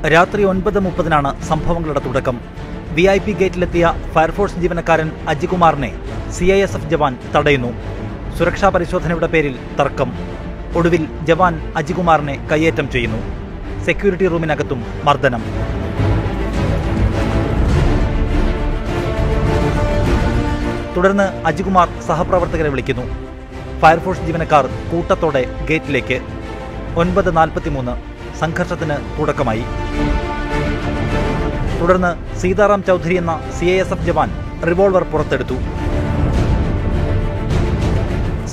രാത്രി 9:30 സംഭവങ്ങളുടെ തുടക്കം. VIP ഗേറ്റിലെത്തിയ ഫയർഫോഴ്സ് ജീവനക്കാരൻ അജികുമാറിനെ CISF ജവാൻ തടയുന്നു. സുരക്ഷാ പരിശോധനയുടെ പേരിൽ തർക്കം. ഒടുവിൽ ജവാൻ അജികുമാറിനെ കയ്യേറ്റം ചെയ്യുന്നു. സെക്യൂരിറ്റി റൂമിനകത്തും മർദ്ദനം. തുടർന്ന് അജികുമാർ സഹപ്രവർത്തകരെ വിളിക്കുന്നു. ഫയർഫോഴ്സ് ജീവനക്കാർ കൂട്ടത്തോടെ ഗേറ്റിലേക്ക്. 9:43 സംഘർഷത്തിന് തുടക്കമായി. തുടർന്ന് സീതാറാം ചൗധരി എന്ന CISF ജവാൻ റിവോൾവർ പുറത്തെടുത്തു.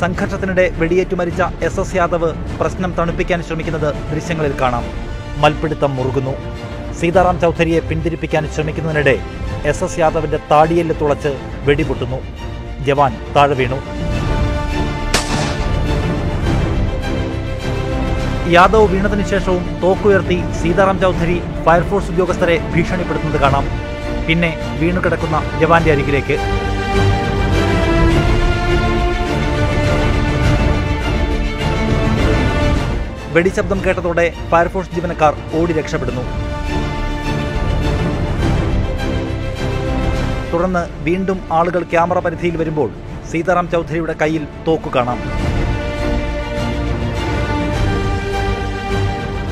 സംഘർഷത്തിനിടെ വെടിയേറ്റു മരിച്ച SS യാദവ് പ്രശ്നം തണുപ്പിക്കാൻ ശ്രമിക്കുന്നത് ദൃശ്യങ്ങളിൽ കാണാം. മൽപ്പിടുത്തം മുറുകുന്നു. സീതാറാം ചൗധരിയെ പിന്തിരിപ്പിക്കാൻ ശ്രമിക്കുന്നതിനിടെ SS യാദവിന്റെ താടിയെല്ല് തുളച്ച് വെടിപൊട്ടുന്നു. ജവാൻ താഴെ വീണു. യാദവ് വീണതിനു ശേഷവും തോക്കുയർത്തി സീതാറാം ചൗധരി ഫയർഫോഴ്സ് ഉദ്യോഗസ്ഥരെ ഭീഷണിപ്പെടുത്തുന്നത് കാണാം. പിന്നെ വീണുകിടക്കുന്ന ജവാന്റെ അരികിലേക്ക്. വെടിശബ്ദം കേട്ടതോടെ ഫയർഫോഴ്സ് ജീവനക്കാർ ഓടി രക്ഷപ്പെടുന്നു. തുടർന്ന് വീണ്ടും ആളുകൾ ക്യാമറ പരിധിയിൽ വരുമ്പോൾ സീതാറാം ചൗധരിയുടെ കയ്യിൽ തോക്കു കാണാം.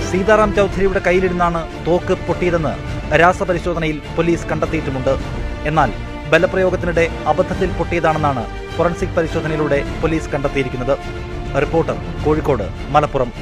സീതാറാം ചൗധരിയുടെ കയ്യിലിരുന്നാണ് തോക്ക് പൊട്ടിയതെന്ന് രാസപരിശോധനയിൽ പോലീസ് കണ്ടെത്തിയിട്ടുമുണ്ട്. എന്നാൽ ബലപ്രയോഗത്തിനിടെ അബദ്ധത്തിൽ പൊട്ടിയതാണെന്നാണ് ഫോറൻസിക് പരിശോധനയിലൂടെ പോലീസ് കണ്ടെത്തിയിരിക്കുന്നത്. റിപ്പോർട്ടർ, കോഴിക്കോട്, മലപ്പുറം.